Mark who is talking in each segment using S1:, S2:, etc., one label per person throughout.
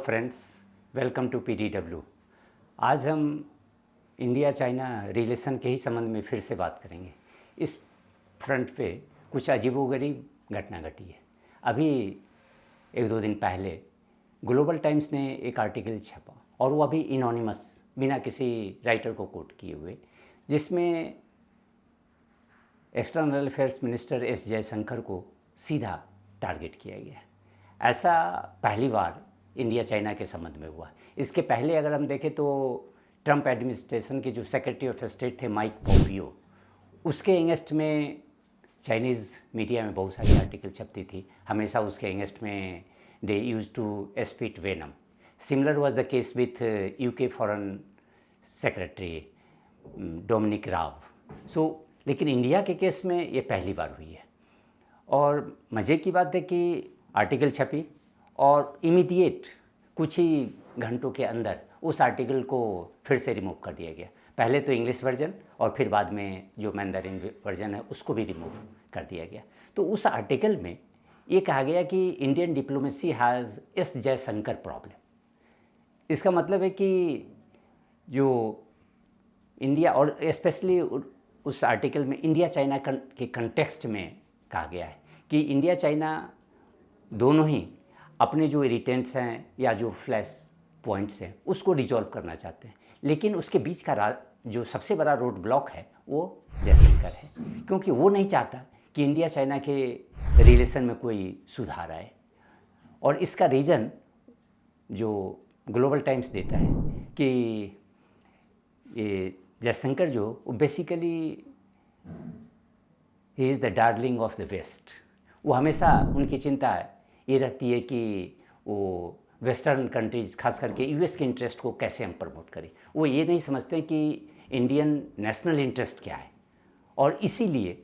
S1: Friends, welcome to PDW। आज हम India China relation के ही संबंध में फिर से बात करेंगे। इस फ्रंट पे कुछ अजीबोगरीब घटना घटी है। अभी एक दो दिन पहले ग्लोबल टाइम्स ने एक आर्टिकल छापा और वो अभी इनोनिमस, बिना किसी राइटर को कोट किए हुए, जिसमें external affairs minister S Jaishankar को सीधा टारगेट किया गया है। ऐसा पहली बार इंडिया चाइना के संबंध में हुआ। इसके पहले अगर हम देखें तो ट्रंप एडमिनिस्ट्रेशन के जो सेक्रेटरी ऑफ स्टेट थे माइक पोम्पियो, उसके अगेंस्ट में चाइनीज़ मीडिया में बहुत सारी आर्टिकल छपती थी। हमेशा उसके अगेंस्ट में they use to spit venom. Similar was the case with UK foreign secretary Dominic Raab. लेकिन इंडिया के केस में ये पहली बार हुई है। और मज़े की बात है कि आर्टिकल छपी और इमीडिएट कुछ ही घंटों के अंदर उस आर्टिकल को फिर से रिमूव कर दिया गया। पहले तो इंग्लिश वर्जन और फिर बाद में जो मैंdarin वर्जन है उसको भी रिमूव कर दिया गया। तो उस आर्टिकल में ये कहा गया कि Indian diplomacy has S Jaishankar problem. इसका मतलब है कि जो इंडिया, और स्पेशली उस आर्टिकल में इंडिया चाइना के कंटेक्स्ट में कहा गया है कि इंडिया चाइना दोनों ही अपने जो इरिटेंट्स हैं या जो फ्लैश पॉइंट्स हैं उसको रिजॉल्व करना चाहते हैं, लेकिन उसके बीच का जो सबसे बड़ा रोड ब्लॉक है वो जयशंकर है, क्योंकि वो नहीं चाहता कि इंडिया चाइना के रिलेशन में कोई सुधार आए। और इसका रीज़न जो ग्लोबल टाइम्स देता है कि ये जयशंकर जो basically he is the darling of the West. वो हमेशा उनकी चिंता ये रहती है कि वो वेस्टर्न कंट्रीज़, खास करके यूएस के इंटरेस्ट को कैसे हम प्रमोट करें। वो ये नहीं समझते कि इंडियन नेशनल इंटरेस्ट क्या है, और इसीलिए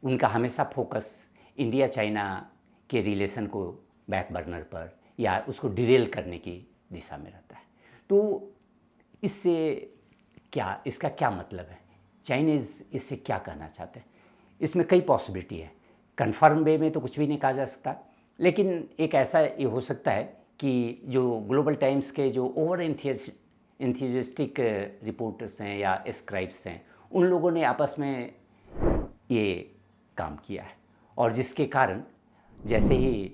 S1: उनका हमेशा फोकस इंडिया चाइना के रिलेशन को बैक बर्नर पर या उसको डिरेल करने की दिशा में रहता है। तो इसका क्या मतलब है? चाइनीज़ इससे क्या कहना चाहते हैं? इसमें कई पॉसिबिलिटी है। कन्फर्म वे में तो कुछ भी नहीं कहा जा सकता, लेकिन एक ऐसा ये हो सकता है कि जो ग्लोबल टाइम्स के जो ओवर एंथुसियास्टिक रिपोर्टर्स हैं या स्क्राइब्स हैं, उन लोगों ने आपस में ये काम किया है, और जिसके कारण जैसे ही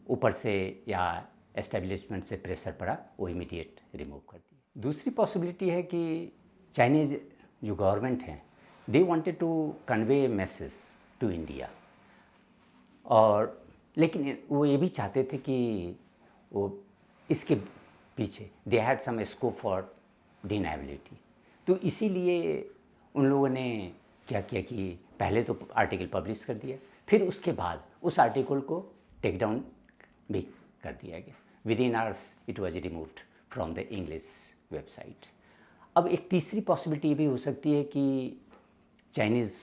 S1: ऊपर से या एस्टेब्लिशमेंट से प्रेशर पड़ा वो इमीडिएट रिमूव कर दिया। दूसरी पॉसिबिलिटी है कि चाइनीज़ जो गवर्नमेंट है, they wanted to convey message to India, और लेकिन वो ये भी चाहते थे कि वो इसके पीछे they had some scope for deniability. तो इसीलिए उन लोगों ने क्या किया कि पहले तो आर्टिकल पब्लिश कर दिया, फिर उसके बाद उस आर्टिकल को टेक डाउन भी कर दिया गया। With in hours it was removed from the English website. अब एक तीसरी पॉसिबिलिटी ये भी हो सकती है कि Chinese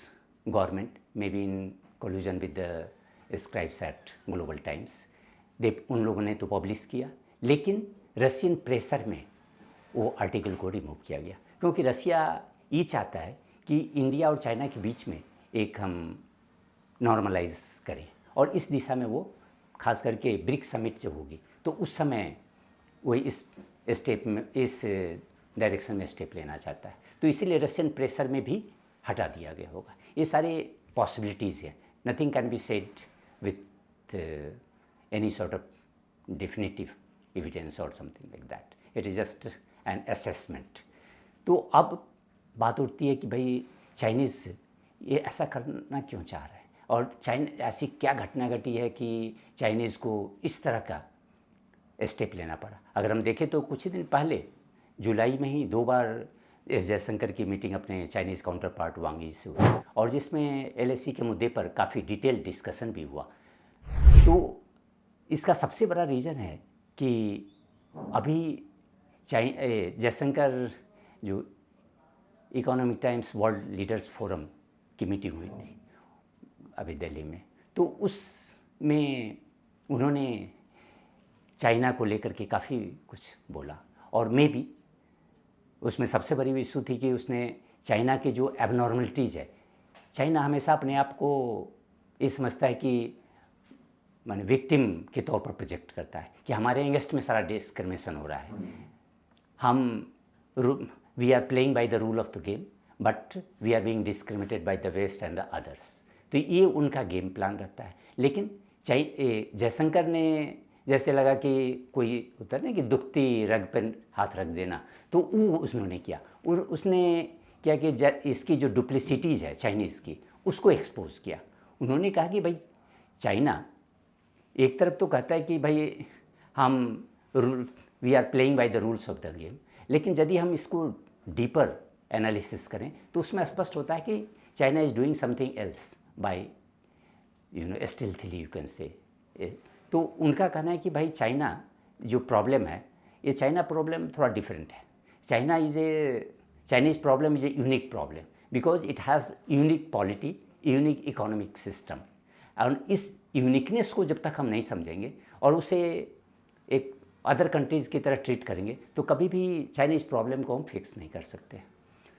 S1: government may be in collusion with the scribes eight global times, उन लोगों ने तो पब्लिश किया, लेकिन रशियन प्रेशर में वो आर्टिकल को रिमूव किया गया, क्योंकि रसिया ये चाहता है कि इंडिया और चाइना के बीच में एक हम नॉर्मलाइज करें, और इस दिशा में वो खास करके ब्रिक्स समिट जब होगी तो उस समय वो इस स्टेप में, इस डायरेक्शन में स्टेप लेना चाहता है। तो इसीलिए रशियन प्रेशर में भी हटा दिया गया होगा। ये सारे पॉसिबिलिटीज़ हैं। Nothing can be said with any sort of definitive evidence और something like that. It is just an assessment. तो अब बात उठती है कि भाई चाइनीज़ ये ऐसा करना क्यों चाह रहा है, और चाइना ऐसी क्या घटना घटी है कि चाइनीज़ को इस तरह का स्टेप लेना पड़ा। अगर हम देखें तो कुछ ही दिन पहले जुलाई में ही 2 बार एस जयशंकर की मीटिंग अपने चाइनीज़ काउंटर पार्ट वांग यी से हुई, और जिसमें LAC के मुद्दे पर काफ़ी डिटेल डिस्कशन भी हुआ। तो इसका सबसे बड़ा रीज़न है कि अभी जयशंकर जो economic times world leaders forum की मीटिंग हुई थी अभी दिल्ली में, तो उसमें उन्होंने चाइना को लेकर के काफ़ी कुछ बोला, और मे बी उसमें सबसे बड़ी इशू थी कि उसने चाइना के जो एबनॉर्मलिटीज़ है, चाइना हमेशा अपने आप को ये समझता है कि माने विक्टिम के तौर पर प्रोजेक्ट करता है कि हमारे अगेंस्ट में सारा डिस्क्रिमिनेशन हो रहा है, हम we are playing by the rule of the game but we are being discriminated by the West and the others. तो ये उनका गेम प्लान रहता है। लेकिन जयशंकर ने जैसे लगा कि कोई होता है ना कि दुखती रग पर हाथ रख देना, तो वो उन्होंने किया। उसने क्या कि इसकी जो डुप्लिसिटीज़ है चाइनीज़ की, उसको एक्सपोज किया। उन्होंने कहा कि भाई चाइना एक तरफ तो कहता है कि भाई हम rules, we are playing by the rules of the game, लेकिन यदि हम इसको डीपर एनालिसिस करें तो उसमें स्पष्ट होता है कि China is doing something else by stealthily you can say. तो उनका कहना है कि भाई चाइना जो प्रॉब्लम है, ये चाइना प्रॉब्लम थोड़ा डिफरेंट है। Chinese problem is a unique problem because it has unique polity, unique economic system. और इस यूनिकनेस को जब तक हम नहीं समझेंगे और उसे एक अदर कंट्रीज़ की तरह ट्रीट करेंगे तो कभी भी चाइनीज़ प्रॉब्लम को हम फिक्स नहीं कर सकते।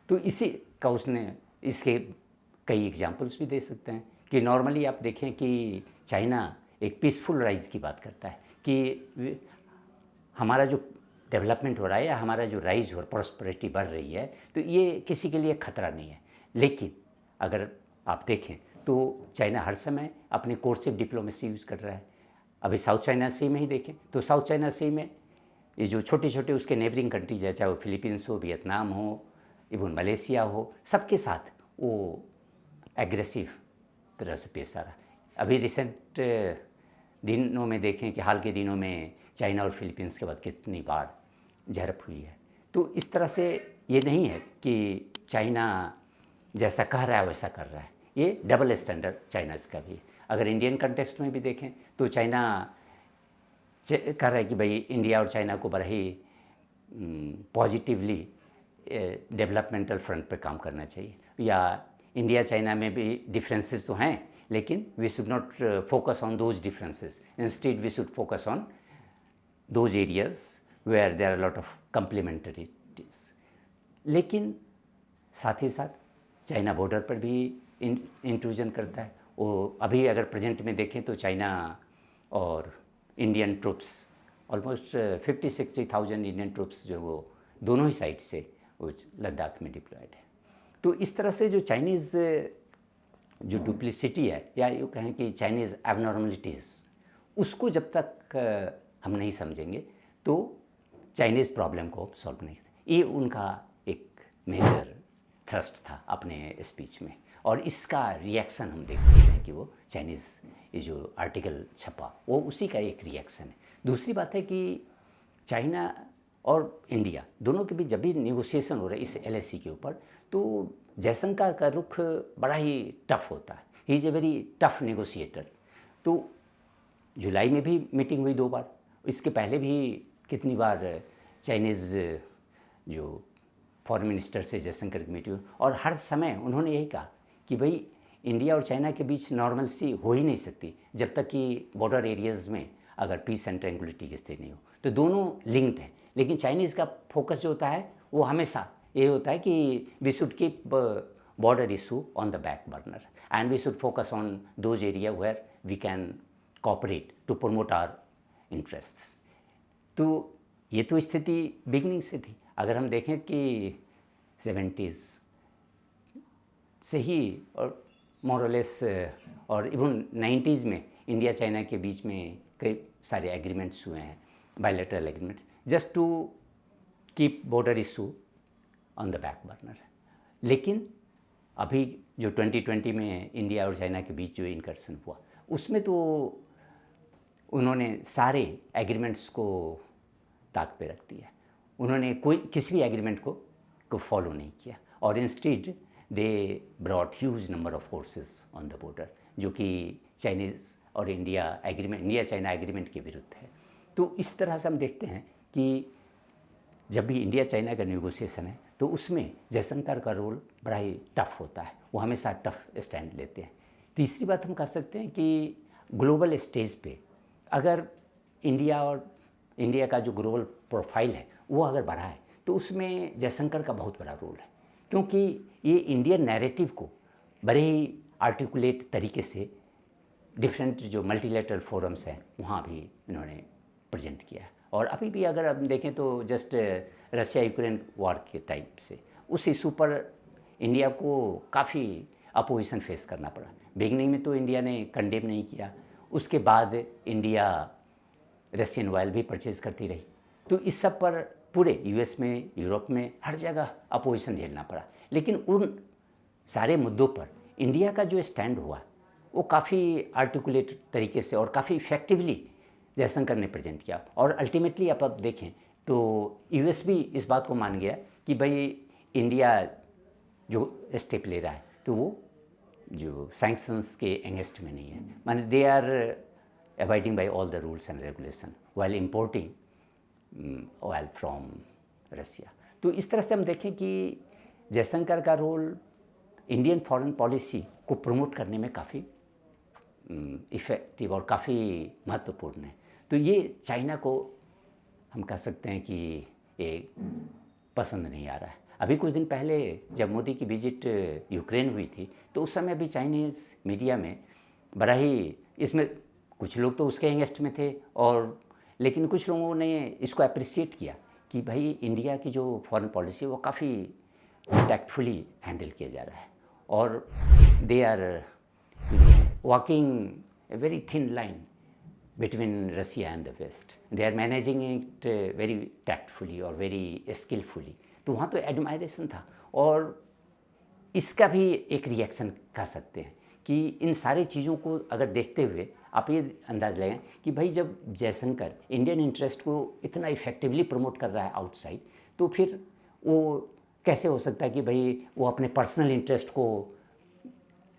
S1: तो इसी का उसने इसके कई एग्जांपल्स भी दे सकते हैं कि नॉर्मली आप देखें कि चाइना एक पीसफुल राइज की बात करता है कि हमारा जो डेवलपमेंट हो रहा है या हमारा जो राइज और प्रॉस्पेरिटी बढ़ रही है तो ये किसी के लिए खतरा नहीं है। लेकिन अगर आप देखें तो चाइना हर समय अपने कोर्सिव डिप्लोमेसी यूज़ कर रहा है। अभी साउथ चाइना सी में ही देखें तो साउथ चाइना सी में ये जो छोटे छोटे उसके नेबरिंग कंट्रीज है, चाहे वो फिलीपींस हो, वियतनाम हो, इवन मलेशिया हो, सबके साथ वो एग्रेसिव तरह से पेश आ रहा है। अभी रिसेंट दिनों में देखें कि हाल के दिनों में चाइना और फिलीपींस के बाद कितनी बार झड़प हुई है। तो इस तरह से ये नहीं है कि चाइना जैसा कह रहा है वैसा कर रहा है, ये डबल स्टैंडर्ड चाइनाज़ का भी है। अगर इंडियन कंटेक्स्ट में भी देखें तो चाइना कह रहा है कि भाई इंडिया और चाइना को बड़ा ही पॉजिटिवली डेवलपमेंटल फ्रंट पे काम करना चाहिए, या इंडिया चाइना में भी डिफरेंसेस तो हैं लेकिन we should not focus on those differences, instead we should focus on those areas where there are lot of complementaries. लेकिन साथ ही साथ चाइना बॉर्डर पर भी इंट्रूजन करता है। वो अभी अगर प्रेजेंट में देखें तो चाइना और Indian troops almost 50-60,000 Indian troops जो वो दोनों ही साइड से वो लद्दाख में डिप्लॉयड है। तो इस तरह से जो चाइनीज़ जो डुप्लिसिटी है या यूँ कहें कि चाइनीज़ एबनॉर्मलिटीज़, उसको जब तक हम नहीं समझेंगे तो चाइनीज़ प्रॉब्लम को सॉल्व नहीं करते। ये उनका एक मेजर थ्रस्ट था अपने स्पीच में, और इसका रिएक्शन हम देख सकते हैं कि वो चाइनीज़ ये जो आर्टिकल छपा वो उसी का एक रिएक्शन है। दूसरी बात है कि चाइना और इंडिया दोनों के बीच जब भी नेगोशिएशन हो रहा है इस LAC के ऊपर, तो जयशंकर का रुख बड़ा ही टफ होता है। He is a very tough negotiator. तो जुलाई में भी मीटिंग हुई 2 बार, इसके पहले भी कितनी बार चाइनीज़ जो फॉरेन मिनिस्टर से जयशंकर की मीटिंग हुई, और हर समय उन्होंने यही कहा कि भाई इंडिया और चाइना के बीच नॉर्मलसी हो ही नहीं सकती जब तक कि बॉर्डर एरियाज़ में अगर पीस एंड ट्रैंक्विलिटी की स्थिति नहीं हो। तो दोनों लिंक्ड हैं, लेकिन चाइनीज़ का फोकस जो होता है वो हमेशा ये होता है कि we should keep border issue on the back burner and we should focus on those area where we can cooperate to promote our interests. तो ये तो स्थिति बिगनिंग से थी। अगर हम देखें कि 70s से ही और मोरलेस और इवन 90s में इंडिया चाइना के बीच में कई सारे एग्रीमेंट्स हुए हैं, bilateral agreements, just to keep border issue on the back burner. लेकिन अभी जो 2020 में इंडिया और चाइना के बीच जो इनकर्सन हुआ उसमें तो उन्होंने सारे एग्रीमेंट्स को ताक पे रख दिया। उन्होंने कोई किसी भी एग्रीमेंट को फॉलो नहीं किया, और instead they brought huge number of forces on the border, जो कि चाइनीज़ और इंडिया चाइना एग्रीमेंट के विरुद्ध है। तो इस तरह से हम देखते हैं कि जब भी इंडिया चाइना का नेगोशिएशन है तो उसमें जयशंकर का रोल बड़ा ही टफ होता है, वो हमेशा टफ स्टैंड लेते हैं। तीसरी बात हम कह सकते हैं कि ग्लोबल स्टेज पे अगर इंडिया का जो ग्लोबल प्रोफाइल है वो अगर बढ़ा है तो उसमें जयशंकर का बहुत बड़ा रोल है, क्योंकि ये इंडियन नैरेटिव को बड़े ही आर्टिकुलेट तरीके से डिफरेंट जो मल्टीलेटरल फोरम्स हैं वहाँ भी इन्होंने प्रेजेंट किया है। और अभी भी अगर हम देखें तो जस्ट रशिया यूक्रेन वॉर के टाइम से उस इशू पर इंडिया को काफ़ी अपोजिशन फेस करना पड़ा। बिगनिंग में तो इंडिया ने कंडेम नहीं किया, उसके बाद इंडिया रशियन ऑयल भी परचेज करती रही। तो इस सब पर पूरे यूएस में, यूरोप में, हर जगह अपोजिशन झेलना पड़ा। लेकिन उन सारे मुद्दों पर इंडिया का जो स्टैंड हुआ वो काफ़ी आर्टिकुलेट तरीके से और काफ़ी इफेक्टिवली जयशंकर ने प्रेजेंट किया। और अल्टीमेटली आप देखें तो यूएस भी इस बात को मान गया कि भाई इंडिया जो स्टेप ले रहा है तो वो जो सैंक्शंस के अगेंस्ट में नहीं है, माने they are abiding by all the rules and regulation while importing oil from Russia. तो इस तरह से हम देखें कि जयशंकर का रोल इंडियन फॉरेन पॉलिसी को प्रमोट करने में काफ़ी इफ़ेक्टिव और काफ़ी महत्वपूर्ण है। तो ये चाइना को हम कह सकते हैं कि ये पसंद नहीं आ रहा है। अभी कुछ दिन पहले जब मोदी की विजिट यूक्रेन हुई थी तो उस समय भी चाइनीज़ मीडिया में बड़ा ही इसमें कुछ लोग तो उसके अगेंस्ट में थे, और लेकिन कुछ लोगों ने इसको अप्रिशिएट किया कि भाई इंडिया की जो फॉरेन पॉलिसी वो काफ़ी टैक्टफुली हैंडल किया जा रहा है और they are walking a very thin line between Russia and the West. They are managing it very tactfully or very skillfully. तो वहाँ तो एडमायरेशन था। और इसका भी एक रिएक्शन कह सकते हैं कि इन सारी चीज़ों को अगर देखते हुए आप ये अंदाज़ लगाएं कि भाई जब जयशंकर इंडियन इंटरेस्ट को इतना इफेक्टिवली प्रमोट कर रहा है आउटसाइड, तो फिर वो कैसे हो सकता है कि भाई वो अपने पर्सनल इंटरेस्ट को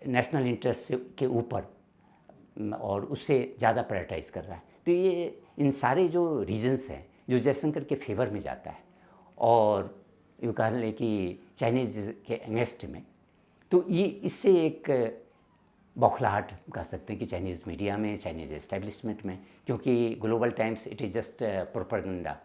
S1: नेशनल इंटरेस्ट के ऊपर और उससे ज़्यादा प्रायोरिटाइज कर रहा है। तो ये इन सारे जो रीजंस हैं जो जयशंकर के फेवर में जाता है और यूँ कह लें कि चाइनीज़ के अगेंस्ट में, तो ये इससे एक बौखलाहट कह सकते हैं कि चाइनीज़ मीडिया में, चाइनीज़ एस्टेब्लिशमेंट में, क्योंकि Global Times it is just propaganda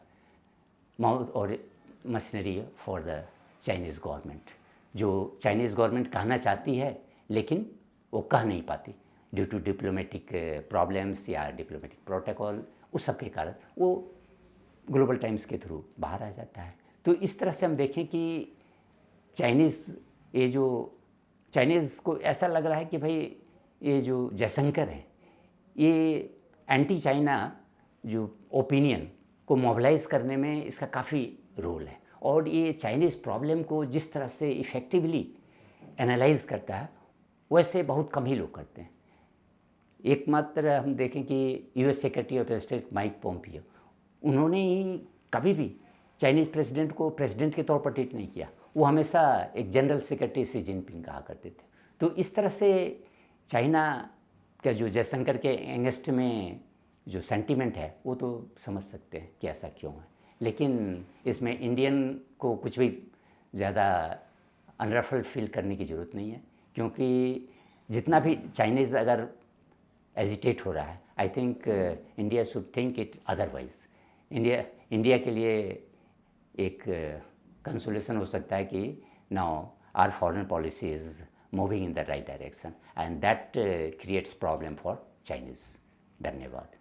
S1: mouth और machinery for the Chinese government. जो चाइनीज़ गवर्नमेंट कहना चाहती है लेकिन वो कह नहीं पाती ड्यू टू डिप्लोमेटिक प्रॉब्लम्स या डिप्लोमेटिक प्रोटोकॉल, उस सब के कारण वो ग्लोबल टाइम्स के थ्रू बाहर आ जाता है। तो इस तरह से हम देखें कि चाइनीज़ को ऐसा लग रहा है कि भाई ये जो जयशंकर है ये एंटी चाइना जो ओपिनियन को मोबिलाइज करने में इसका काफ़ी रोल है, और ये चाइनीज़ प्रॉब्लम को जिस तरह से इफ़ेक्टिवली एनालाइज करता है वैसे बहुत कम ही लोग करते हैं। एकमात्र हम देखें कि US secretary of state Mike Pompeo, उन्होंने ही कभी भी चाइनीज़ प्रेसिडेंट को प्रेसिडेंट के तौर पर ट्रीट नहीं किया, वो हमेशा एक जनरल सेक्रेटरी शी जिनपिंग कहा करते थे। तो इस तरह से चाइना का जो जयशंकर के अगेंस्ट में जो सेंटीमेंट है वो तो समझ सकते हैं कि ऐसा क्यों है, लेकिन इसमें इंडियन को कुछ भी ज़्यादा अनरफल फील करने की ज़रूरत नहीं है, क्योंकि जितना भी चाइनीज़ अगर एजिटेट हो रहा है, I think India should think it otherwise. India के लिए एक कंसोलेशन हो सकता है कि now our foreign policy is moving in the right direction and that creates problem for Chinese. धन्यवाद।